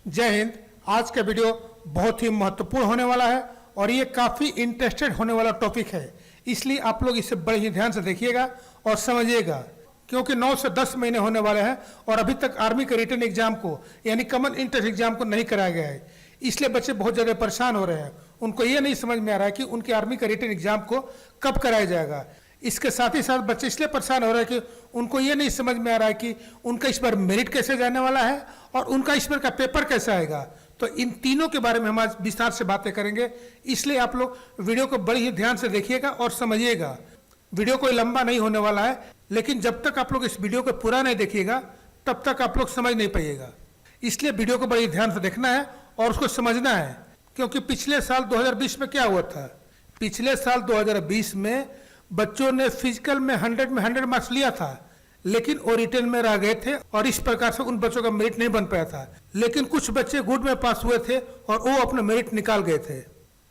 जय हिंद। आज का वीडियो बहुत ही महत्वपूर्ण होने वाला है और ये काफ़ी इंटरेस्टेड होने वाला टॉपिक है, इसलिए आप लोग इसे बड़े ही ध्यान से देखिएगा और समझिएगा, क्योंकि 9 से 10 महीने होने वाले हैं और अभी तक आर्मी के रिटन एग्जाम को यानी कॉमन एंट्रेंस एग्जाम को नहीं कराया गया है। इसलिए बच्चे बहुत ज़्यादा परेशान हो रहे हैं। उनको ये नहीं समझ में आ रहा है कि उनके आर्मी का रिटन एग्जाम को कब कराया जाएगा। इसके साथ ही साथ बच्चे इसलिए परेशान हो रहे हैं कि उनको ये नहीं समझ में आ रहा है कि उनका इस बार मेरिट कैसे जाने वाला है और उनका इस बार का पेपर कैसे आएगा। तो इन तीनों के बारे में हम आज विस्तार से बातें करेंगे, इसलिए आप लोग वीडियो को बड़ी ही ध्यान से देखिएगा और समझिएगा। वीडियो कोई लंबा नहीं होने वाला है, लेकिन जब तक आप लोग इस वीडियो को पूरा नहीं देखिएगा तब तक आप लोग समझ नहीं पाइएगा। इसलिए वीडियो को बड़ी ध्यान से देखना है और उसको समझना है, क्योंकि पिछले साल 2020 में क्या हुआ था। पिछले साल 2020 में बच्चों ने फिजिकल में 100 मार्क्स लिया था, लेकिन वो रिटर्न में रह गए थे और इस प्रकार से उन बच्चों का मेरिट नहीं बन पाया था। लेकिन कुछ बच्चे गुड में पास हुए थे और वो अपना मेरिट निकाल गए थे।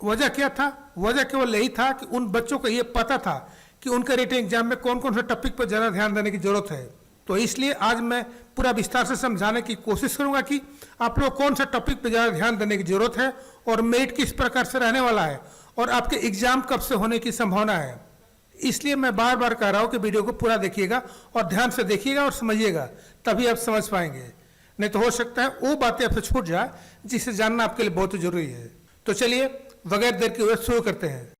वजह क्या था? वजह केवल यही था कि उन बच्चों को ये पता था कि उनके रिटन एग्जाम में कौन कौन से टॉपिक पर ज़्यादा ध्यान देने की जरूरत है। तो इसलिए आज मैं पूरा विस्तार से समझाने की कोशिश करूंगा कि आप लोग कौन सा टॉपिक पर ज़्यादा ध्यान देने की जरूरत है और मेरिट किस प्रकार से रहने वाला है और आपके एग्जाम कब से होने की संभावना है। इसलिए मैं बार बार कह रहा हूँ कि वीडियो को पूरा देखिएगा और ध्यान से देखिएगा और समझिएगा, तभी आप समझ पाएंगे। नहीं तो हो सकता है वो बातें आपसे छूट जाए जिसे जानना आपके लिए बहुत जरूरी है। तो चलिए बगैर देर के हुए शुरू करते हैं।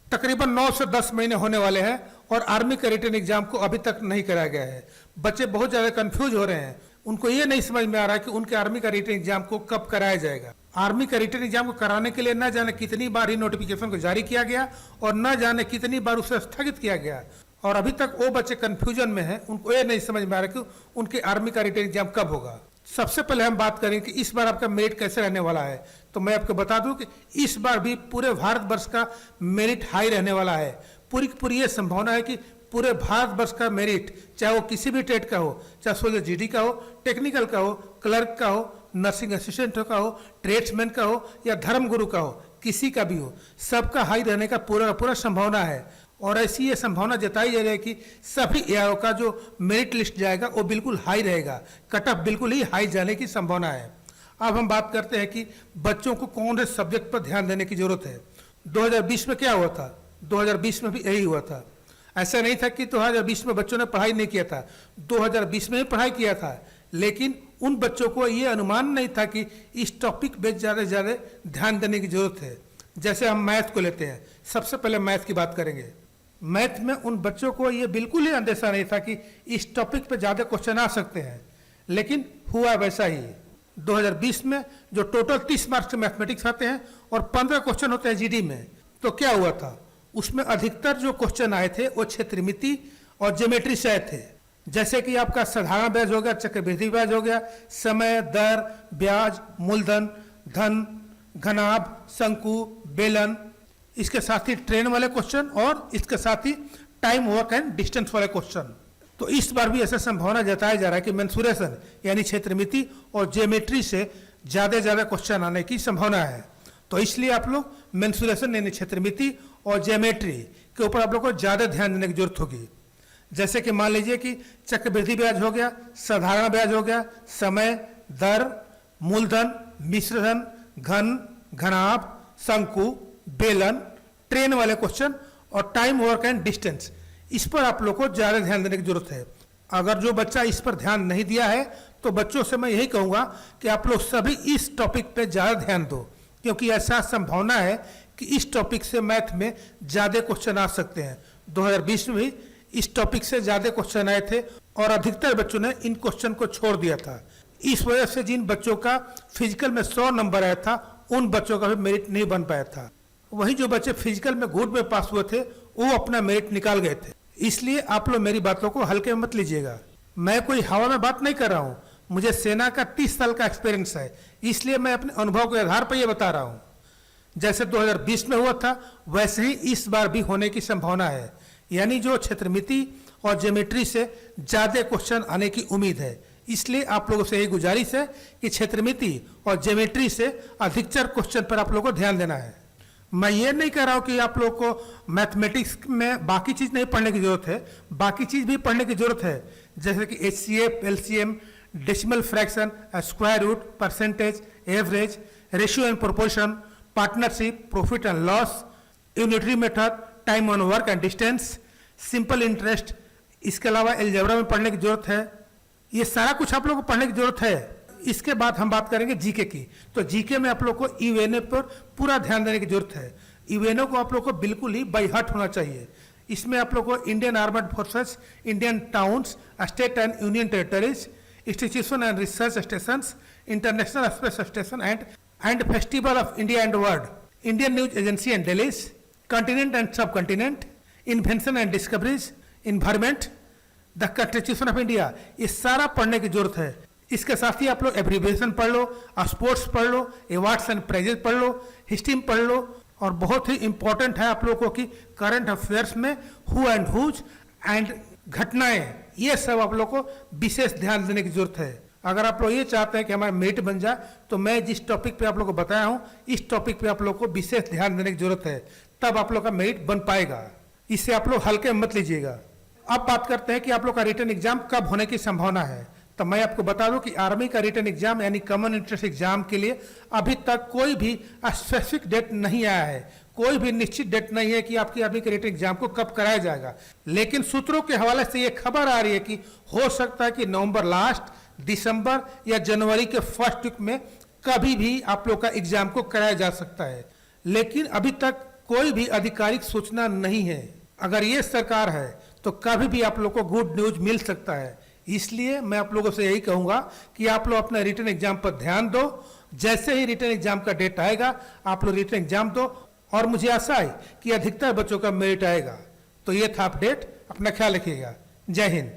तकरीबन 9 से 10 महीने होने वाले हैं और आर्मी का रिटन एग्जाम को अभी तक नहीं कराया गया है। बच्चे बहुत ज़्यादा कंफ्यूज हो रहे हैं। उनको ये नहीं समझ में आ रहा है कि उनके आर्मी का रिटन एग्जाम को कब कराया जाएगा। आर्मी का रिटन एग्जाम को कराने के लिए न जाने कितनी बार ही नोटिफिकेशन को जारी किया गया और न जाने कितनी बार उसे स्थगित किया गया, और अभी तक वो बच्चे कंफ्यूजन में हैं। उनको ये नहीं समझ में आ रहा कि उनके आर्मी का रिटन एग्जाम कब होगा। सबसे पहले हम बात करें कि इस बार आपका मेरिट कैसे रहने वाला है। तो मैं आपको बता दूं कि इस बार भी पूरे भारतवर्ष का मेरिट हाई रहने वाला है। पूरी की पूरी ये संभावना है कि पूरे भारतवर्ष का मेरिट, चाहे वो किसी भी ट्रेड का हो, चाहे सोलर जीडी का हो, टेक्निकल का हो, क्लर्क का हो, नर्सिंग असिस्टेंट का हो, ट्रेड्समैन का हो या धर्मगुरु का हो, किसी का भी हो, सबका हाई रहने का पूरा संभावना है। और ऐसी ये संभावना जताई जा रही है कि सभी एआरओ का जो मेरिट लिस्ट जाएगा वो बिल्कुल हाई रहेगा। कट ऑफ बिल्कुल ही हाई जाने की संभावना है। अब हम बात करते हैं कि बच्चों को कौन से सब्जेक्ट पर ध्यान देने की जरूरत है। 2020 में क्या हुआ था? 2020 में भी यही हुआ था। ऐसा नहीं था कि 2020 में बच्चों ने पढ़ाई नहीं किया था, 2020 में भी पढ़ाई किया था, लेकिन उन बच्चों को ये अनुमान नहीं था कि इस टॉपिक पे ज़्यादा से ज़्यादा ध्यान देने की जरूरत है। जैसे हम मैथ को लेते हैं, सबसे पहले मैथ की बात करेंगे। मैथ में उन बच्चों को ये बिल्कुल ही अंदेशा नहीं था कि इस टॉपिक पे ज़्यादा क्वेश्चन आ सकते हैं, लेकिन हुआ वैसा ही। 2020 में जो टोटल 30 मार्क्स के मैथमेटिक्स आते हैं और 15 क्वेश्चन होते हैं जीडी में, तो क्या हुआ था? उसमें अधिकतर जो क्वेश्चन आए थे वो क्षेत्रमिति और ज्योमेट्री से आए थे। जैसे कि आपका साधारण ब्याज हो गया, चक्रवृद्धि ब्याज हो गया, समय, दर, ब्याज, मूलधन, धन, घनाभ, शंकु, बेलन, इसके साथ ही ट्रेन वाले क्वेश्चन और इसके साथ ही टाइम, वर्क एंड डिस्टेंस वाले क्वेश्चन। तो इस बार भी ऐसा संभावना जताया जा रहा है कि मेंसुरेशन यानी क्षेत्रमिति और ज्योमेट्री से ज़्यादा क्वेश्चन आने की संभावना है। तो इसलिए आप लोग मेंसुरेशन यानी क्षेत्रमिति और ज्योमेट्री के ऊपर आप लोग को ज़्यादा ध्यान देने की जरूरत होगी। जैसे कि मान लीजिए कि चक्रवृद्धि ब्याज हो गया, साधारण ब्याज हो गया, समय, दर, मूलधन, मिश्रधन, घन, घनाभ, शंकु, बेलन, ट्रेन वाले क्वेश्चन और टाइम, वर्क एंड डिस्टेंस, इस पर आप लोग को ज़्यादा ध्यान देने की जरूरत है। अगर जो बच्चा इस पर ध्यान नहीं दिया है तो बच्चों से मैं यही कहूँगा कि आप लोग सभी इस टॉपिक पे ज़्यादा ध्यान दो, क्योंकि ऐसा संभावना है कि इस टॉपिक से मैथ में ज़्यादा क्वेश्चन आ सकते हैं। 2020 में भी इस टॉपिक से ज़्यादा क्वेश्चन आए थे और अधिकतर बच्चों ने इन क्वेश्चन को छोड़ दिया था। इस वजह से जिन बच्चों का फिजिकल में 100 नंबर आया था उन बच्चों का भी मेरिट नहीं बन पाया था। वही जो बच्चे फिजिकल में गुड में पास हुए थे वो अपना मेरिट निकाल गए थे। इसलिए आप लोग मेरी बातों को हल्के में मत लीजिएगा। मैं कोई हवा में बात नहीं कर रहा हूँ, मुझे सेना का 30 साल का एक्सपीरियंस है, इसलिए मैं अपने अनुभव के आधार पर यह बता रहा हूँ। जैसे 2020 में हुआ था वैसे ही इस बार भी होने की संभावना है, यानी जो क्षेत्रमिति और ज्योमेट्री से ज़्यादा क्वेश्चन आने की उम्मीद है। इसलिए आप लोगों से यही गुजारिश है कि क्षेत्रमिति और ज्योमेट्री से अधिकतर क्वेश्चन पर आप लोगों को ध्यान देना है। मैं ये नहीं कह रहा हूँ कि आप लोग को मैथमेटिक्स में बाकी चीज नहीं पढ़ने की जरूरत है, बाकी चीज भी पढ़ने की जरूरत है, जैसे कि HCF, LCM, decimal fraction, square root, percentage, average, ratio and proportion, partnership, profit and loss, unitary method, time on work and distance, simple interest. इसके अलावा अलजेब्रा में पढ़ने की जरूरत है। ये सारा कुछ आप लोगों को पढ़ने की जरूरत है। इसके बाद हम बात करेंगे जीके की। तो जीके में आप लोग को यूएनओ पर पूरा ध्यान देने की जरूरत है। यूएनओ को आप लोग को बिल्कुल ही बाय हार्ट होना चाहिए। इसमें आप लोग को Indian armed forces, Indian towns, state and union territories, institution and research station, international space station and festival of India and world, Indian news agency and dailies, continent and sub continent, invention and discoveries, environment, the constitution of India. ये सारा पढ़ने की जरूरत है। इसके साथ ही आप लोग एब्रीविएशन पढ़ लो, स्पोर्ट्स पढ़ लो, अवार्ड्स एंड प्राइजेस पढ़ लो, हिस्ट्री पढ़ लो, और बहुत ही इंपॉर्टेंट है आप लोगों की करंट अफेयर्स में हु एंड हुज एंड घटनाएं, ये सब आप लोग को विशेष ध्यान देने की जरूरत है। अगर आप लोग ये चाहते हैं कि हमारा मेरिट बन जाए, तो मैं जिस टॉपिक पे आप लोग को बताया हूँ, इस टॉपिक पे आप लोग को विशेष ध्यान देने की जरूरत है, तब आप लोग का मेरिट बन पाएगा। इससे आप लोग हल्के मत लीजिएगा। अब बात करते हैं कि आप लोग का रिटन एग्जाम कब होने की संभावना है। तो मैं आपको बता दूं कि आर्मी का रिटन एग्जाम यानी कॉमन एंट्रेंस एग्जाम के लिए अभी तक कोई भी स्पेसिफिक डेट नहीं आया है, कोई भी निश्चित डेट नहीं है कि आपकी आर्मी के रिटन एग्जाम को कब कराया जाएगा। लेकिन सूत्रों के हवाले से ये खबर आ रही है कि हो सकता है कि नवंबर लास्ट, दिसंबर या जनवरी के फर्स्ट वीक में कभी भी आप लोग का एग्जाम को कराया जा सकता है। लेकिन अभी तक कोई भी आधिकारिक सूचना नहीं है। अगर ये सरकार है तो कभी भी आप लोग को गुड न्यूज मिल सकता है। इसलिए मैं आप लोगों से यही कहूंगा कि आप लोग अपने रिटन एग्जाम पर ध्यान दो। जैसे ही रिटन एग्जाम का डेट आएगा, आप लोग रिटन एग्जाम दो, और मुझे आशा है कि अधिकतर बच्चों का मेरिट आएगा। तो ये था अपडेट। अपना ख्याल रखिएगा। जय हिंद।